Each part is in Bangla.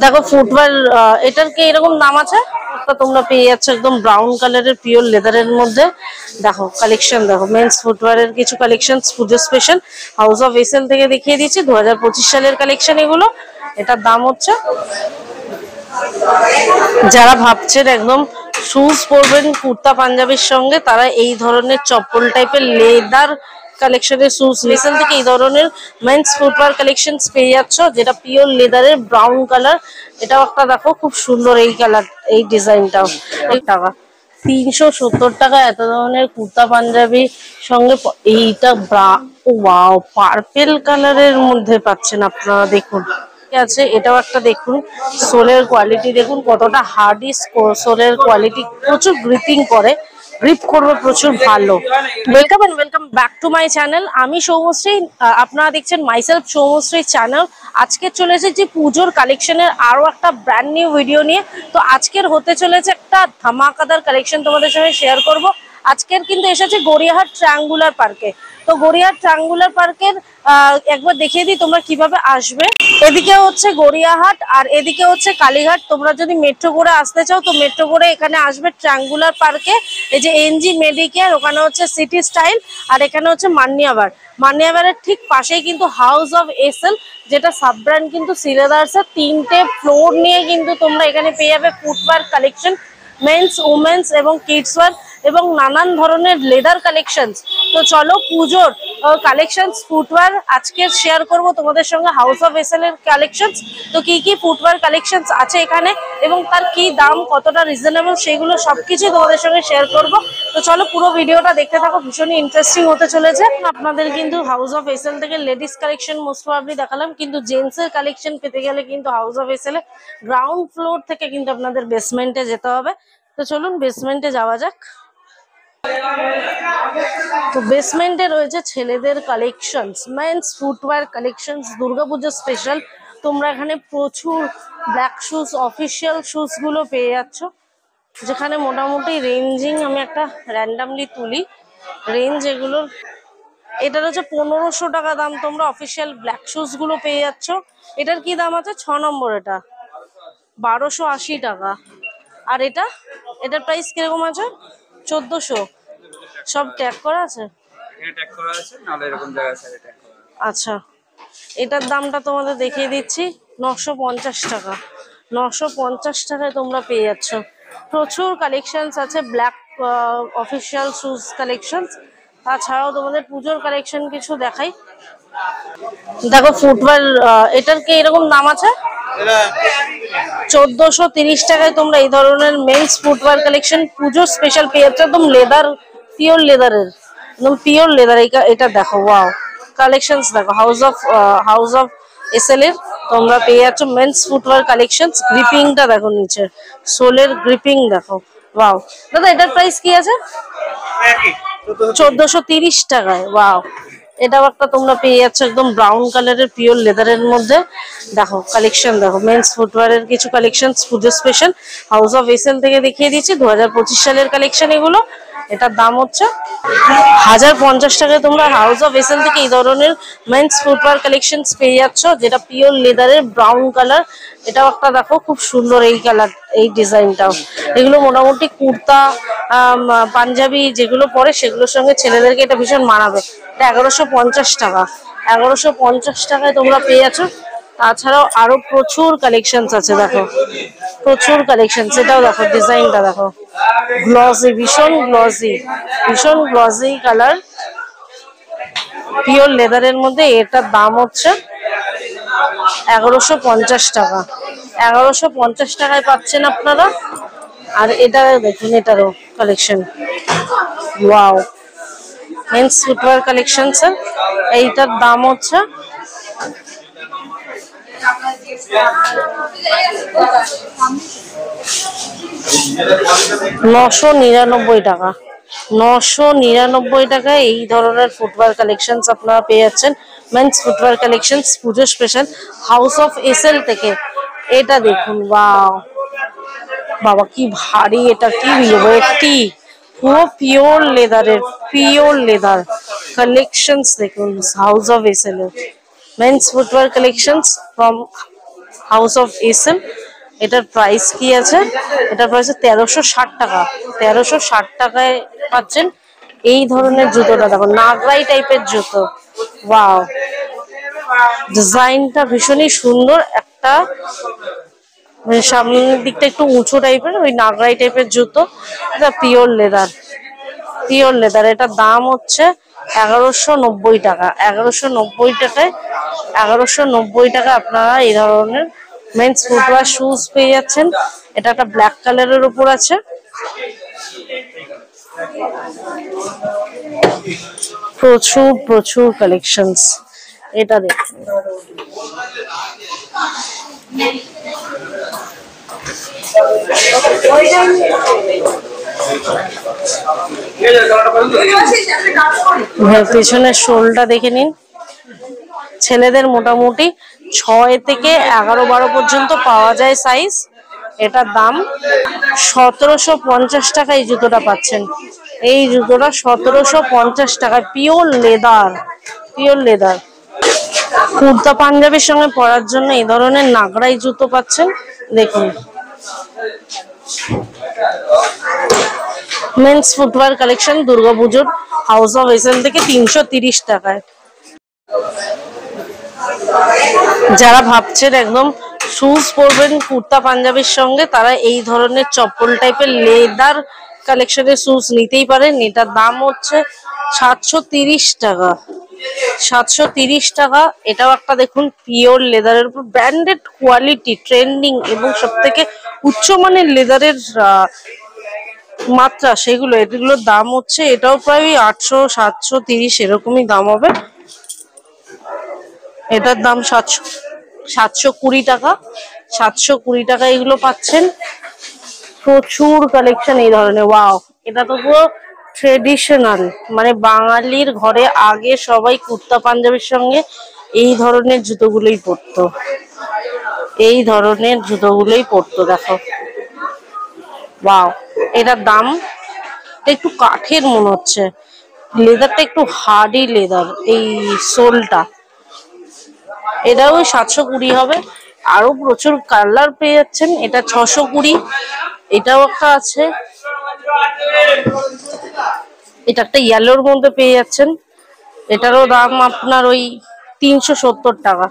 দেখো ফুটওয়্যার, এটার কি এরকম দাম আছে? তোমরা পেয়ে যাচ্ছ একদম ব্রাউন কালারের পিওর লেদারের মধ্যে। দেখো কালেকশন, দেখো মেন্স ফুটওয়্যারের কিছু collection Puja special house of SL থেকে দেখিয়ে দিচ্ছি। 2025 সালের কালেকশন এগুলো। এটার দাম হচ্ছে, যারা ভাবছেন একদম শুজ পরবেন কুর্তা পাঞ্জাবির সঙ্গে, তারা এই ধরনের চপ্পল টাইপের লেদার কালেকশনের শুজ এসএল থেকে এই ধরনের মেন্স ফুটওয়্যার কালেকশন পেয়ে যাচ্ছ, যেটা পিওর লেদারের ব্রাউন কালার। এটাও একটা দেখো খুব সুন্দর এই কালার, এই ডিজাইনটাও। এই টাকা 370 টাকা এত ধরনের কুর্তা পাঞ্জাবি সঙ্গে। এইটা ওয়াও, পার্পেল কালারের মধ্যে পাচ্ছেন আপনারা, দেখুন আছে। এটাও একটা দেখুন, সোলের কোয়ালিটি দেখুন কতটা হার্ডি সোলের কোয়ালিটি, প্রচুর গ্রিপিং করে, গ্রিপ করবে প্রচুর ভালো। Welcome and welcome back to my channel. আমি সৌমশ্রী, আপনারা দেখছেন মাইসেলফ সৌমশ্রী চ্যানেল। আজকে চলে এসেছি পুজোর কালেকশনের আরো একটা ব্র্যান্ড নিউ ভিডিও নিয়ে। তো আজকের হতে চলেছে একটা ধামাকাদার কালেকশন তোমাদের সঙ্গে শেয়ার করব। আজকের কিন্তু এসেছে গড়িয়াহাট ট্রায়াঙ্গুলার পার্কে। তো গড়িয়াহাট ট্রায়াঙ্গুলার পার্কের একবার দেখিয়ে দিই তোমরা কিভাবে আসবে। এদিকে হচ্ছে গড়িয়াহাট আর এদিকে হচ্ছে কালীঘাট। তোমরা যদি মেট্রো করে আসতে চাও তো মেট্রো করে এখানে আসবে ট্রায়াঙ্গুলার পার্কে। এই যে এনজি মেডিকেয়ার, ওখানে হচ্ছে সিটি স্টাইল, আর এখানে হচ্ছে মান্নিয়াবার। মান্নিয়াবারের ঠিক পাশেই কিন্তু হাউস অফ এসএল, যেটা সাব ব্র্যান্ড কিন্তু সিলেদার্সের। 3টে ফ্লোর নিয়ে কিন্তু তোমরা এখানে পেয়ে যাবে ফুটওয়্যার কালেকশন, মেন্স, উমেন্স এবং কিডস ওয়্যার এবং নানান ধরনের লেদার কালেকশনস। তো চলো পুজোর কালেকশনস ফুটওয়্যার আজকে শেয়ার করব তোমাদের সঙ্গে, হাউস অফ এসএল এর কালেকশনস। তো কি কি ফুটওয়্যার কালেকশনস আছে এখানে এবং তার কি দাম, কতটা রিজনেবল, সেগুলো সবকিছু তোমাদের সঙ্গে শেয়ার করব। তো চলো পুরো ভিডিওটা দেখতে থাকো, ভীষণই ইন্টারেস্টিং হতে চলেছে। আপনাদের কিন্তু হাউস অফ এসএল থেকে লেডিস কালেকশন মোস্ট প্রবাবলি দেখালাম, কিন্তু জেন্টস এর কালেকশন পেতে গেলে কিন্তু house of SL A ground floor থেকে কিন্তু আপনাদের বেসমেন্টে যেতে হবে। তো চলুন বেসমেন্টে যাওয়া যাক। তো বেসমেন্টে রয়েছে ছেলেদের collections, men's footwear collections, Durga Puja special. তোমরা এখানে প্রচুর ব্ল্যাক শুজ, অফিসিয়াল শুজ গুলো পেয়ে যাচ্ছ, যেখানে মোটামুটি রেঞ্জিং, আমি একটা র্যান্ডামলি তুলি রেঞ্জ এগুলোর। এটার হচ্ছে 1500 টাকা দাম। তোমরা অফিসিয়াল ব্ল্যাক শুজ গুলো পেয়ে যাচ্ছ। এটার কি দাম আছে? 6 নম্বর, এটা 1280 টাকা। আর এটার প্রাইস কিরকম আছে? 1400। সব ট্যাগ করা আছে? আচ্ছা, এটার দামটা তোমাদের দেখিয়ে দিচ্ছি, 950 টাকা। 950 টাকায় তোমরা পেয়ে যাচ্ছ। প্রচুর কালেকশনস আছে, ব্ল্যাক অফিসিয়াল শুজ কালেকশনস। তাছাড়াও তোমাদের পুজোর কালেকশন কিছু দেখাই। দেখো ফুটওয়্যার, এটার কি এরকম দাম আছে? 1430 টাকায় তোমরা এই ধরনের মেন্স ফুটওয়্যার কালেকশন পুজোর স্পেশাল পেয়ে যাচ্ছ, একদম লেদার, পিওর লেদারের, একদম পিওর লেদার। এটা দেখো, ওয়াও কালেকশনস দেখো, হাউস অফ এসএল এর তোমরা পেয়ে যাচ্ছ মেন্স ফুটওয়্যার কালেকশনস। গ্রিপিংটা দেখো, নিচে সোলের গ্রিপিং দেখো, ওয়াও। দাদা এটার প্রাইস কি আছে? 1430 টাকায়, ওয়াও। এটাও একটা তোমরা পেয়ে যাচ্ছ একদম ব্রাউন কালারের পিওর লেদারের মধ্যে। দেখো কালেকশন, দেখো মেন্স ফুটওয়্যারের কিছু collection Puja special house of SL থেকে দেখিয়ে দিচ্ছি। 2025 সালের কালেকশন এগুলো। এটার দাম হচ্ছে 1050 টাকায় তোমরা হাউস অফ এসএল থেকে এই ধরনের মেন্স ফুটওয়্যার কালেকশন পেয়ে যাচ্ছ, যেটা পিওর লেদারের ব্রাউন কালার। এটাও একটা দেখো খুব সুন্দর এই কালার, এই ডিজাইনটাও। এগুলো মোটামুটি কুর্তা, পাঞ্জাবি যেগুলো পরে সেগুলোর সঙ্গে ছেলেদেরকে এটা ভীষণ মানাবে। এটা 1150 টাকা। 1150 টাকায় তোমরা পেয়ে যাচ্ছ। তাছাড়াও আরো প্রচুর কালেকশনস আছে, দেখো প্রচুর কালেকশনস। এটাও দেখো, ডিজাইনটা দেখো, গ্লসি, ভীষণ গ্লসি, ভীষণ গ্লসি কালার, পিওর লেদারের মধ্যে। এটার দাম হচ্ছে 1150 টাকা। 1150 টাকায় পাচ্ছেন আপনারা। আর এটা দেখুন, এটারও collection, wow men's footwear collection sir. এইটার দাম হচ্ছে 999 টাকা। 999 টাকায় এই ধরনের ফুটওয়্যার কালেকশন আপনারা পেয়ে যাচ্ছেন, men's footwear collection Puja special house of SL থেকে। এটা দেখুন, ওয়াও বাবা কি ভারী, এটা কি ওয়েটটি, পুরো পিওর লেদারের, পিওর লেদার। কালেকশনস দেখুন হাউস অফ এসএল এর men's footwear collections from house of SL. এটার প্রাইস কি আছে? এটার প্রাইস 1360 টাকা। 1360 টাকায় পাচ্ছেন এই ধরনের জুতোটা। দেখো নাগরাই টাইপের জুতো, ওয়াও, ডিজাইনটা ভীষণই সুন্দর। একটা সামনের দিকটা একটু উঁচু টাইপের, ওই নাগরাই টাইপের জুতো। এটা পিওর লেদার, পিওর লেদার। এটার দাম হচ্ছে 1190 টাকা। 1190 টাকায় 1190 টাকা আপনারা এই ধরনের মেন্স ফুটওয়্যার শুজ পেয়ে যাচ্ছেন। এটা একটা ব্ল্যাক কালারের উপর আছে। প্রচুর প্রচুর কালেকশনস। এটা দেখুন, পেছনের শোলটা দেখে নিন। ছেলেদের মোটামুটি 6 থেকে 11-12 পর্যন্ত পাওয়া যায় সাইজ। এটার দাম 1750 টাকা। এই জুতোটা পাচ্ছেন, এই জুতোটা 1750 টাকায়। Pure leather, pure leather. Kurta পাঞ্জাবির সঙ্গে পরার জন্য এই ধরনের নাগরাই জুতো পাচ্ছেন। দেখুন মেন্স ফুটওয়্যার কালেকশন দুর্গাপুজোর হাউস অফ এসএল থেকে 330 টাকায়। যারা ভাবছেন একদম শুজ পরবেন কুর্তা পাঞ্জাবির সঙ্গে, তারা এই ধরনের চপ্পল টাইপের লেদার কালেকশনের শুজ নিতেই পারেন। এটার দাম হচ্ছে 730 টাকা। 730 টাকা। এটাও একটা দেখুন পিওর লেদারের উপর, ব্র্যান্ডেড কোয়ালিটি, ট্রেন্ডিং এবং সব থেকে উচ্চমানের লেদারের মাত্রা সেগুলো। এগুলোর দাম হচ্ছে, এটাও প্রায় 800-730 এরকমই দাম হবে। এটার দাম 720 টাকা। 720 টাকা এগুলো পাচ্ছেন। প্রচুর কালেকশন এই ধরনের, ওয়াও। এটা তো পুরো ট্রেডিশনাল, মানে বাঙালির ঘরে আগে সবাই কুর্তা পাঞ্জাবির সঙ্গে এই ধরনের জুতোগুলোই পরতো, এই ধরনের জুতোগুলোই পরতো। দেখো, ওয়াও। এটার দাম একটু কাঠের মনে হচ্ছে, লেদারটা একটু হার্ডি লেদার, এই সোলটা। এটাও 720 হবে। আরো প্রচুর কালার পেয়ে যাচ্ছেন। এটা 620। এটাও একটা আছে, এটা একটা ইয়েলোর মধ্যে পেয়ে যাচ্ছেন। এটারও দাম আপনার ওই 370 টাকা।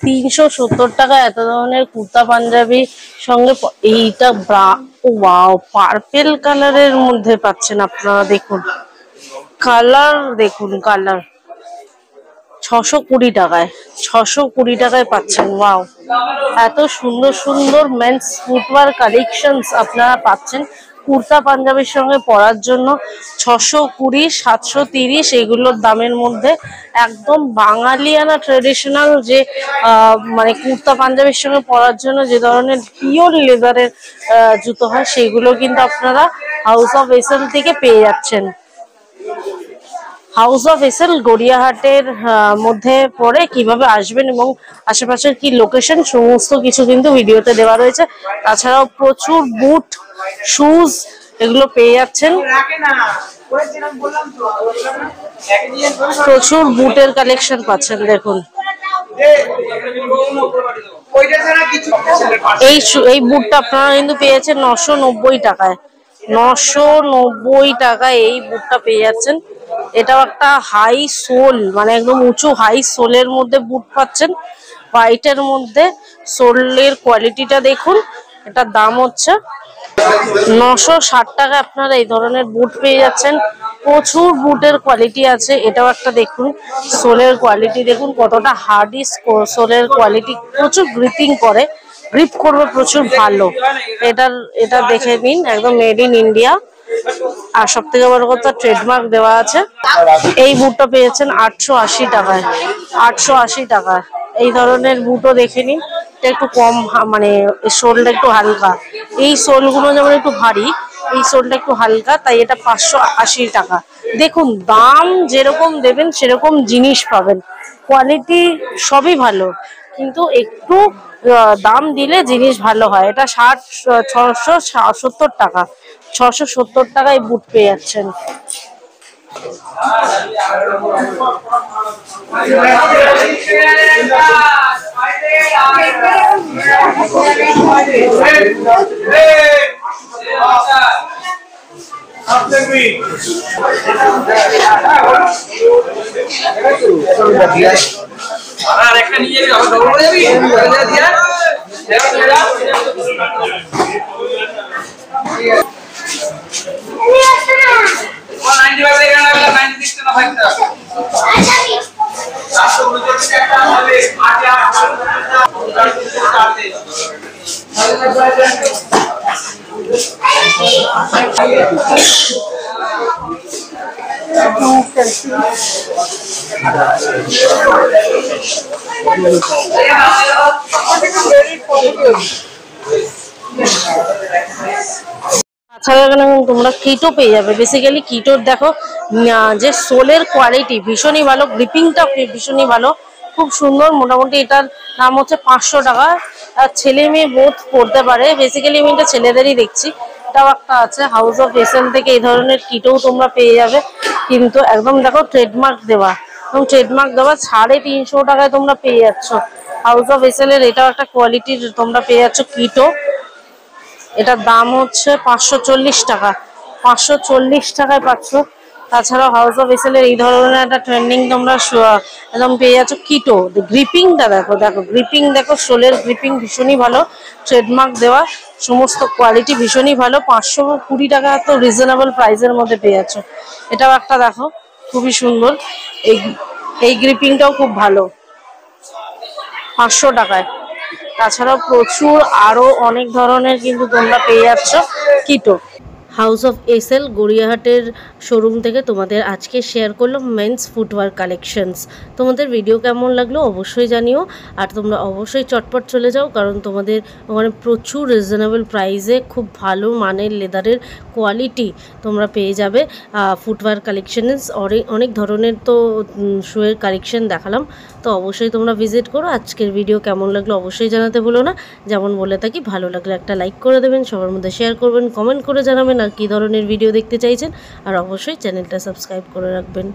370 টাকা এত ধরনের কুর্তা পাঞ্জাবি সঙ্গে। এইটা ওয়াও, পার্পেল কালারের মধ্যে পাচ্ছেন আপনারা। দেখুন কালার, দেখুন কালার। 620 টাকায়, 620 টাকায় পাচ্ছেন। ওয়াও, এত সুন্দর সুন্দর মেন্স ফুটওয়্যার কালেকশনস আপনারা পাচ্ছেন কুর্তা পাঞ্জাবির সঙ্গে পরার জন্য। 620, 730 এগুলোর দামের মধ্যে একদম বাঙালিয়ানা ট্রেডিশনাল যে মানে কুর্তা পাঞ্জাবির সঙ্গে পরার জন্য যে ধরনের পিওর লেদারের জুতো হয়, সেগুলো কিন্তু আপনারা হাউস অফ এসএল থেকে পেয়ে যাচ্ছেন। হাউস অফ এসএল গড়িয়াহাটের মধ্যে পড়ে। কিভাবে আসবেন এবং আশেপাশের কি লোকেশন সমস্ত কিছু কিন্তু ভিডিওতে দেওয়া রয়েছে। তাছাড়াও প্রচুর বুট, শুজ এগুলো পেয়ে যাচ্ছেন। প্রচুর বুটের কালেকশন পাচ্ছেন। দেখুন এই বুটটা আপনারা কিন্তু পেয়ে যাচ্ছেন 990 টাকায়। 990 টাকায় এই বুটটা পেয়ে যাচ্ছেন। এটাও একটা হাই সোল, মানে একদম উঁচু হাই সোলের মধ্যে বুট পাচ্ছেন, হোয়াইটের মধ্যে। সোলের কোয়ালিটিটা দেখুন। এটার দাম হচ্ছে 960 টাকা। আপনারা এই ধরনের বুট পেয়ে যাচ্ছেন। প্রচুর বুটের কোয়ালিটি আছে। এটাও একটা দেখুন, সোলের কোয়ালিটি দেখুন কতটা হার্ডি সোলের কোয়ালিটি। প্রচুর গ্রিপিং করে, গ্রিপ করবে প্রচুর ভালো। এটা দেখে নিন, একদম মেড ইন ইন্ডিয়া। আর সব থেকে বড় কথা ট্রেডমার্ক দেওয়া আছে। এই বুটটা পেয়েছেন 880 টাকায়। 880 টাকা। এই ধরনের বুটও দেখে নিন, একটু কম, মানে সোলটা একটু হালকা। এই সোলগুলো যেমন একটু ভারী, এই সোলটা একটু হালকা, তাই এটা 580 টাকা। দেখুন দাম যেরকম দেবেন সেরকম জিনিস পাবেন, কোয়ালিটি সবই ভালো, কিন্তু একটু দাম দিলে জিনিস ভালো হয়। এটা 670 টাকা। 670 টাকায় বুট পেয়ে যাচ্ছেন। আর একটা নিয়ে যাবি ডবল করে যাবি দিয়া তাছাড়া এখানে তোমরা কিটো পেয়ে যাবে। বেসিক্যালি কিটোর দেখো যে সোলের কোয়ালিটি ভীষণই ভালো, গ্রিপিংটা ভীষণই ভালো, খুব সুন্দর। মোটামুটি এটার দাম হচ্ছে 500 টাকা। ছেলে মেয়ে বোধ পড়তে পারে, বেসিক্যালি আমি এটা ছেলেদেরই দেখছি। এটাও একটা আছে হাউস অফ এসএল থেকে এই ধরনের কিটোও তোমরা পেয়ে যাবে, কিন্তু একদম দেখো ট্রেডমার্ক দেওয়া, এবং ট্রেডমার্ক দেওয়া 350 টাকায় তোমরা পেয়ে যাচ্ছ হাউস অফ এসএল এর। এটাও একটা কোয়ালিটির তোমরা পেয়ে যাচ্ছ কিটো। এটার দাম হচ্ছে 540 টাকা, 540 টাকায় পাচ্ছ। তাছাড়াও হাউস অফ এসএল এর এই ধরনের একটা ট্রেন্ডিং তোমরা একদম পেয়ে যাচ্ছ কিটো। গ্রিপিংটা দেখো, দেখো গ্রিপিং দেখো, শোলের গ্রিপিং ভীষণই ভালো, ট্রেডমার্ক দেওয়া, সমস্ত কোয়ালিটি ভীষণই ভালো। 520 টাকা তো রিজনেবল প্রাইসের মধ্যে পেয়ে যাচ্ছ। এটাও একটা দেখো খুবই সুন্দর, এই গ্রিপিংটাও খুব ভালো 500 টাকায়। তাছাড়াও প্রচুর আরো অনেক ধরনের কিন্তু তোমরা পেয়ে যাচ্ছ কিটো। হাউস অফ এসএল গড়িয়াহাটের শোরুম থেকে তোমাদের আজকে শেয়ার করলাম মেন্স ফুটওয়্যার কালেকশনস। তোমাদের ভিডিও কেমন লাগলো অবশ্যই জানিও, আর তোমরা অবশ্যই চটপট চলে যাও, কারণ তোমাদের ওখানে প্রচুর রিজনেবল প্রাইসে খুব ভালো মানের লেদারের কোয়ালিটি তোমরা পেয়ে যাবে। ফুটওয়্যার কালেকশনস অনেক ধরনের তো শুয়ের কালেকশন দেখালাম, তো অবশ্যই তোমরা ভিজিট করো। আজকের ভিডিও কেমন লাগলো অবশ্যই জানাতে ভুলো না। যেমন বলে থাকি, ভালো লাগলে একটা লাইক করে দেবেন, সবার মধ্যে শেয়ার করবেন, কমেন্ট করে জানাবেন আর কী ধরনের ভিডিও দেখতে চাইছেন, আর অবশ্যই চ্যানেলটা সাবস্ক্রাইব করে রাখবেন।